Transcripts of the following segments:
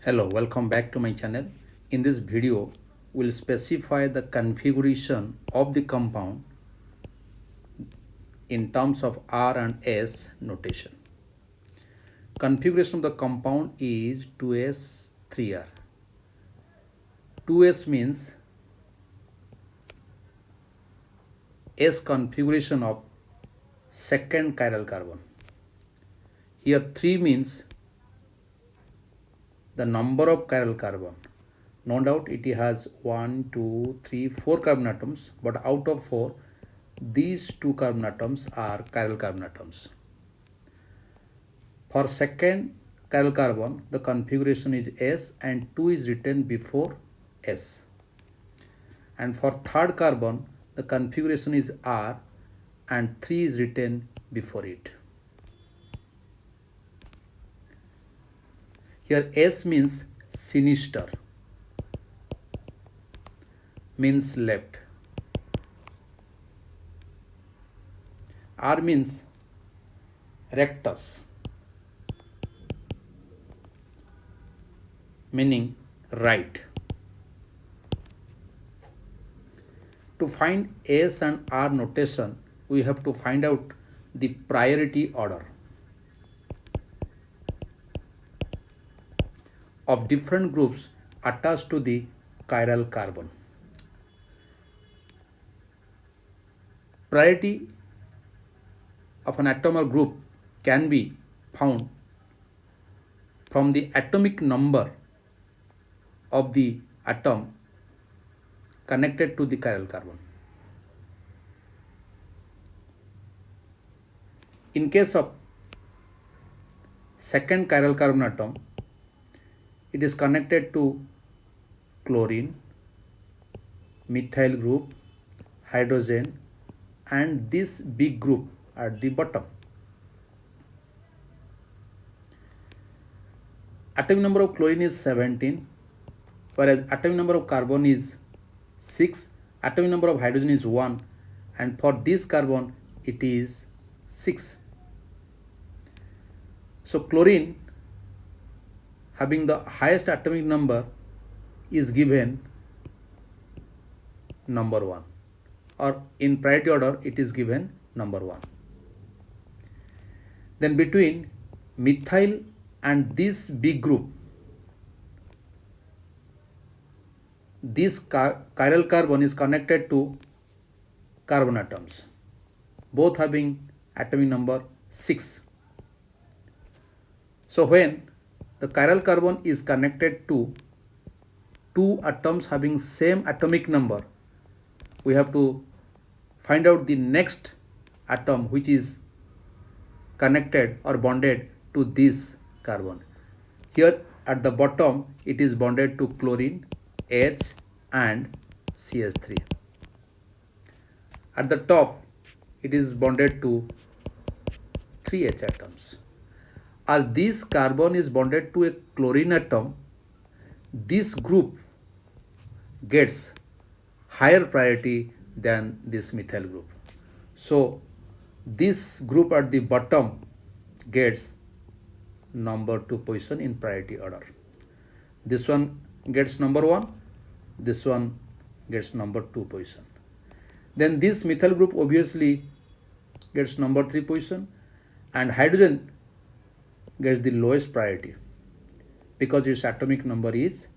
Hello, welcome back to my channel. In this video, we'll specify the configuration of the compound in terms of R and S notation. Configuration of the compound is 2s 3r. 2s means S configuration of second chiral carbon. Here 3 means the number of chiral carbon. No doubt it has 1, 2, 3, 4 carbon atoms, but out of 4, these 2 carbon atoms are chiral carbon atoms. For second chiral carbon, the configuration is S and 2 is written before S. And for third carbon, the configuration is R and 3 is written before it. Here S means sinister, means left. R means rectus, meaning right. To find S and R notation, we have to find out the priority order of different groups attached to the chiral carbon. Priority of an atom or group can be found from the atomic number of the atom connected to the chiral carbon. In case of second chiral carbon atom, it is connected to chlorine, methyl group, hydrogen, and this big group at the bottom. Atomic number of chlorine is 17, whereas atomic number of carbon is 6, atomic number of hydrogen is 1, and for this carbon it is 6. So chlorine having the highest atomic number is given number 1, or in priority order it is given number 1. Then between methyl and this big group, this chiral carbon is connected to carbon atoms, both having atomic number 6. So when the chiral carbon is connected to two atoms having same atomic number, we have to find out the next atom which is connected or bonded to this carbon. Here at the bottom it is bonded to chlorine, H and CH3. At the top it is bonded to 3H atoms. As this carbon is bonded to a chlorine atom, this group gets higher priority than this methyl group. So this group at the bottom gets number 2 position in priority order. This one gets number 1, this one gets number 2 position. Then this methyl group obviously gets number 3 position, and hydrogen gets the lowest priority because its atomic number is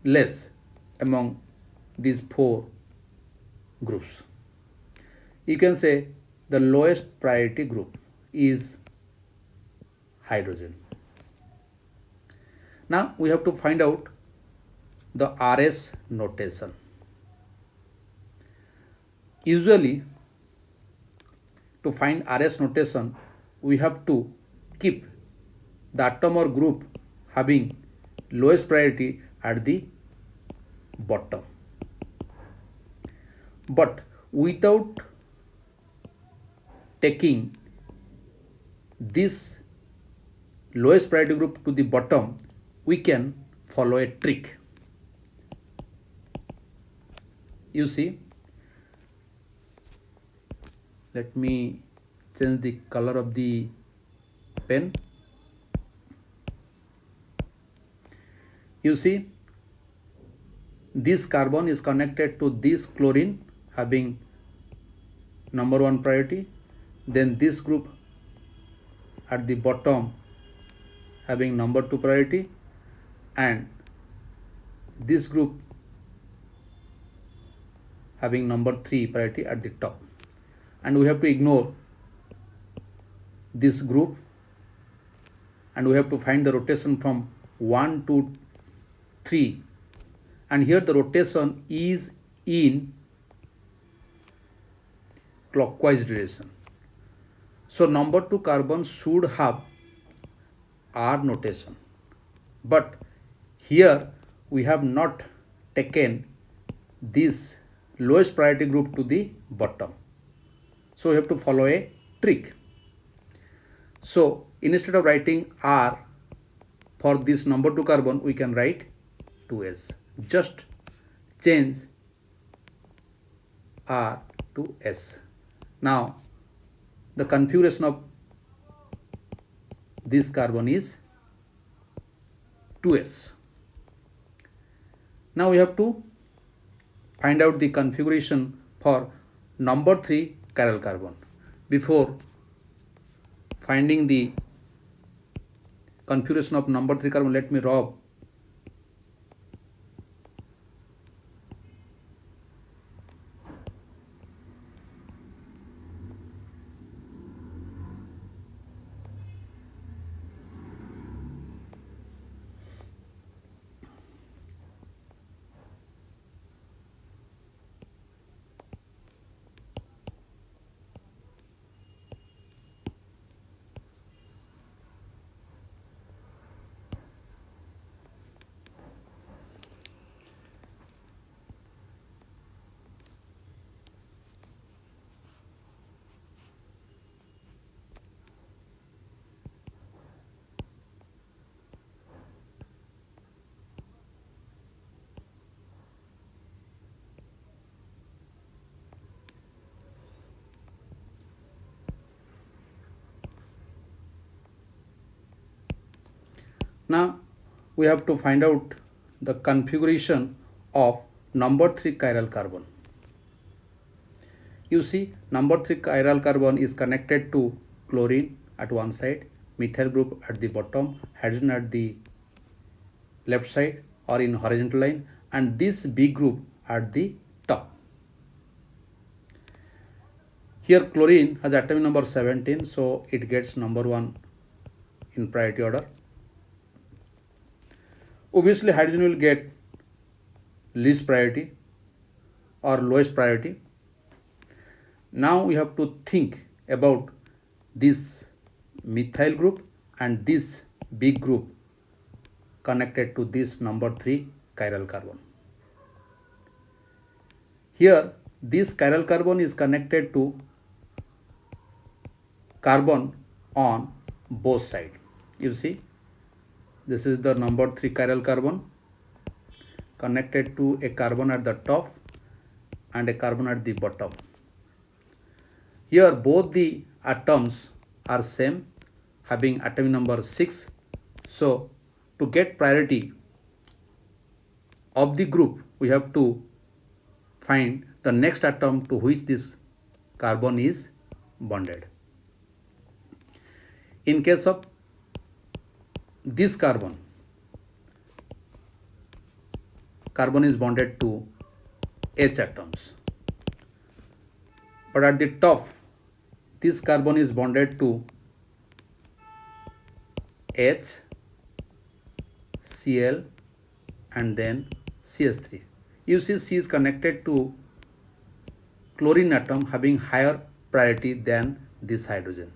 less among these 4 groups. You can say the lowest priority group is hydrogen. Now we have to find out the RS notation. Usually to find RS notation, we have to keep the atom or group having lowest priority at the bottom. But without taking this lowest priority group to the bottom, we can follow a trick. You see, let me change the color of the pen. You see, this carbon is connected to this chlorine having number 1 priority, then this group at the bottom having number 2 priority, and this group having number 3 priority at the top. And we have to ignore this group, and we have to find the rotation from 1 to 3, and here the rotation is in clockwise direction. So number 2 carbon should have R notation, but here we have not taken this lowest priority group to the bottom. So we have to follow a trick. So instead of writing R for this number 2 carbon, we can write 2S. Just change R to S. Now the configuration of this carbon is 2S. Now we have to find out the configuration for number 3 chiral carbon. Before finding the configuration of number 3 carbon, let me rub Now we have to find out the configuration of number 3 chiral carbon. You see, number 3 chiral carbon is connected to chlorine at one side, methyl group at the bottom, hydrogen at the left side or in horizontal line, and this B group at the top. Here chlorine has atomic number 17, so it gets number 1 in priority order. Obviously hydrogen will get least priority or lowest priority. Now we have to think about this methyl group and this big group connected to this number 3 chiral carbon. Here this chiral carbon is connected to carbon on both sides. You see, this is the number 3 chiral carbon connected to a carbon at the top and a carbon at the bottom. Here both the atoms are same, having atomic number 6. So to get priority of the group, we have to find the next atom to which this carbon is bonded. In case of this carbon is bonded to H atoms, but at the top this carbon is bonded to H, Cl and then CH3. You see, C is connected to chlorine atom having higher priority than this hydrogen.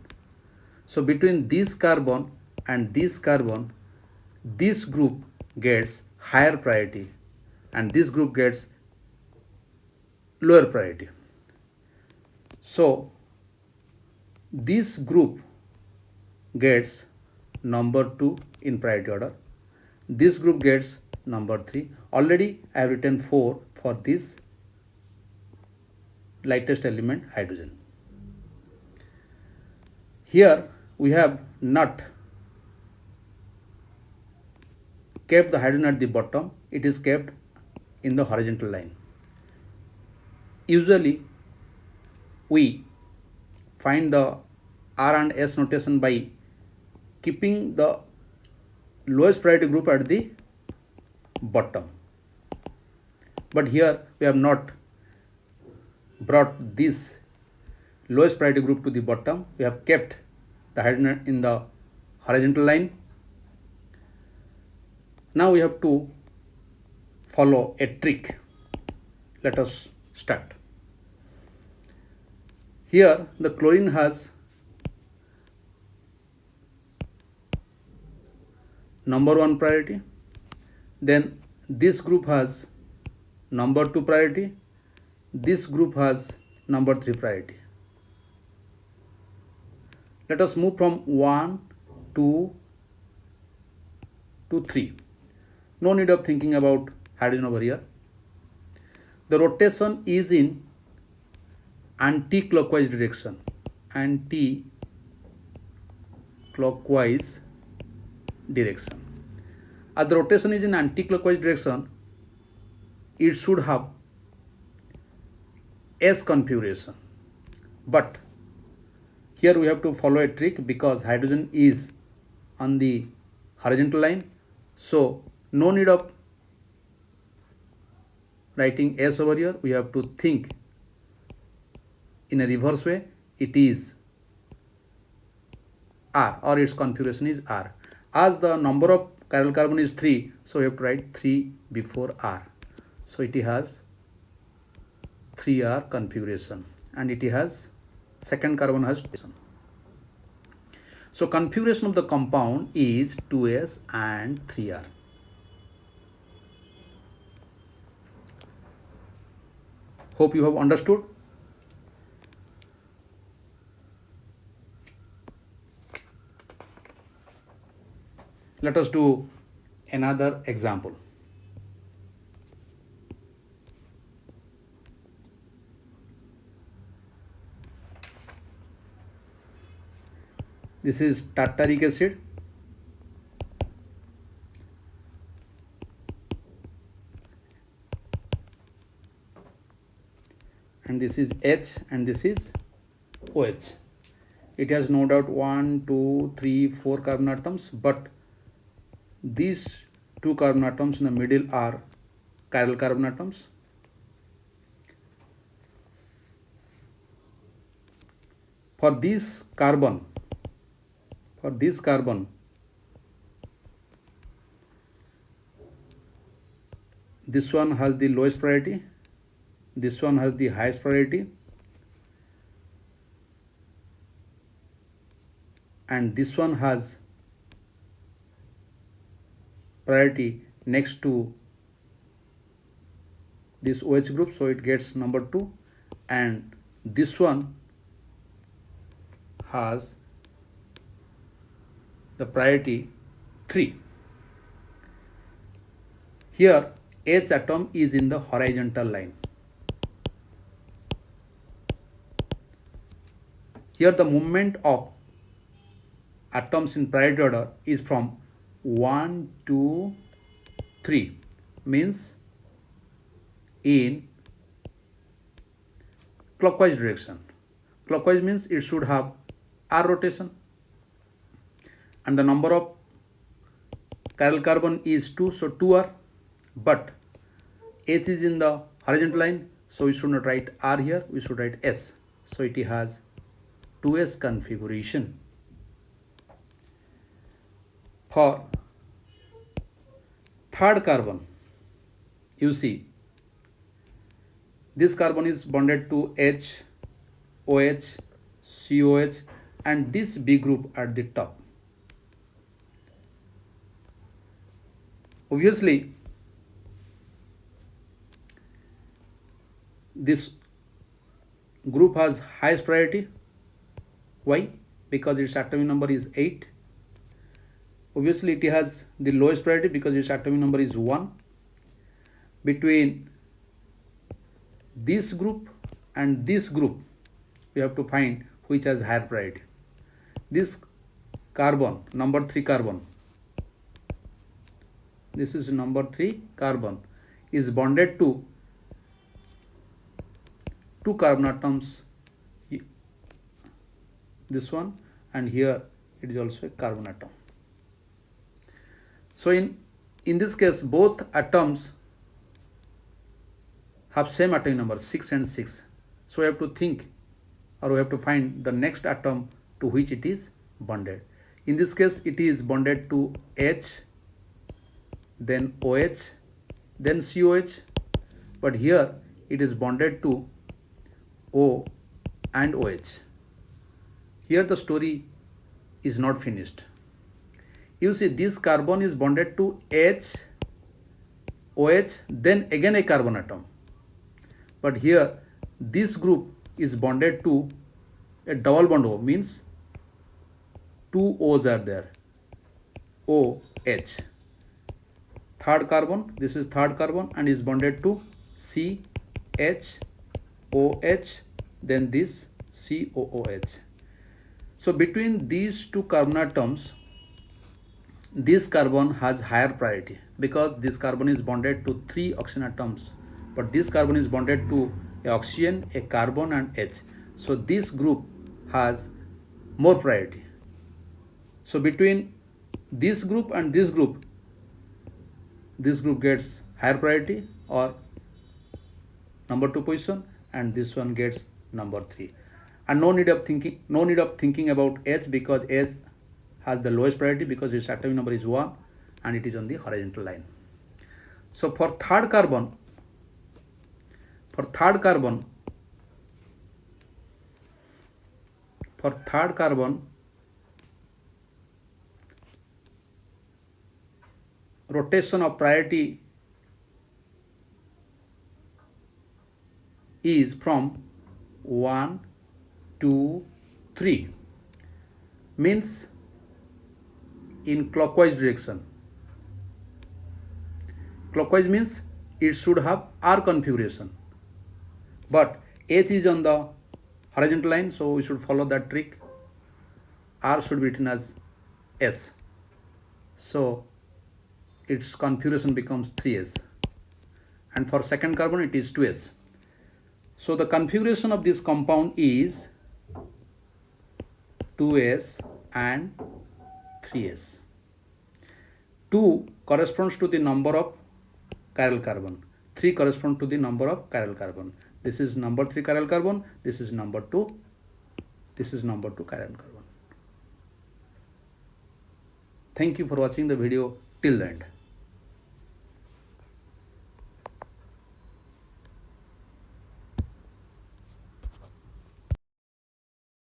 So between this carbon and this carbon, this group gets higher priority and this group gets lower priority. So this group gets number 2 in priority order. This group gets number 3. Already I have written 4 for this lightest element, hydrogen. Here we have not kept the hydrogen at the bottom, it is kept in the horizontal line. Usually we find the R and S notation by keeping the lowest priority group at the bottom. But here we have not brought this lowest priority group to the bottom. We have kept the hydrogen in the horizontal line. Now we have to follow a trick. Let us start. Here the chlorine has number 1 priority, then this group has number 2 priority, this group has number 3 priority. Let us move from 1, 2 to 3. No need of thinking about hydrogen over here. The rotation is in anti-clockwise direction. Anti-clockwise direction. As the rotation is in anti-clockwise direction, it should have S configuration. But here we have to follow a trick because hydrogen is on the horizontal line. So no need of writing S over here. We have to think in a reverse way. It is R, or its configuration is R. As the number of chiral carbon is 3, so we have to write 3 before R. So it has 3R configuration, and it has second carbon has 2. So configuration of the compound is 2S and 3R. Hope you have understood. Let us do another example. This is tartaric acid. And this is H and this is OH. It has no doubt 1, 2, 3, 4 carbon atoms, but these 2 carbon atoms in the middle are chiral carbon atoms. For this carbon, this one has the lowest priority, this one has the highest priority, and this one has priority next to this OH group, so it gets number 2, and this one has the priority 3. Here H atom is in the horizontal line. Here the movement of atoms in priority order is from 1, 2, 3, means in clockwise direction. Clockwise means it should have R rotation, and the number of chiral carbon is 2, so 2R, but H is in the horizontal line, so we should not write R here, we should write S, so it has 2S configuration. For third carbon, you see this carbon is bonded to H, OH, COH, and this B group at the top. Obviously, this group has highest priority. Why? Because its atomic number is 8. Obviously, it has the lowest priority because its atomic number is 1. Between this group and this group, we have to find which has higher priority. This carbon, number 3 carbon, this is number 3 carbon, is bonded to 2 carbon atoms, this one, and here it is also a carbon atom. So in this case, both atoms have same atomic number 6 and 6. So we have to think, or we have to find the next atom to which it is bonded. In this case, it is bonded to H, then OH, then COH, but here it is bonded to O and OH. Here the story is not finished. You see, this carbon is bonded to H, OH, then again a carbon atom. But here this group is bonded to a double bond O, means 2 O's are there, OH. Third carbon, this is third carbon and is bonded to C, H, OH, then this COOH. So between these two carbon atoms, this carbon has higher priority because this carbon is bonded to 3 oxygen atoms, but this carbon is bonded to a oxygen, a carbon and H. So this group has more priority. So between this group and this group gets higher priority or number 2 position, and this one gets number 3. And no need of thinking about H, because H has the lowest priority because its atomic number is 1 and it is on the horizontal line. So for third carbon, rotation of priority is from 1 to 3, means in clockwise direction. Clockwise means it should have R configuration, but H is on the horizontal line, so we should follow that trick. R should be written as S, so its configuration becomes 3S, and for second carbon it is 2S. So the configuration of this compound is 2S and 3S. 2 corresponds to the number of chiral carbon, 3 corresponds to the number of chiral carbon. This is number 3 chiral carbon, this is number 2 chiral carbon. Thank you for watching the video till the end.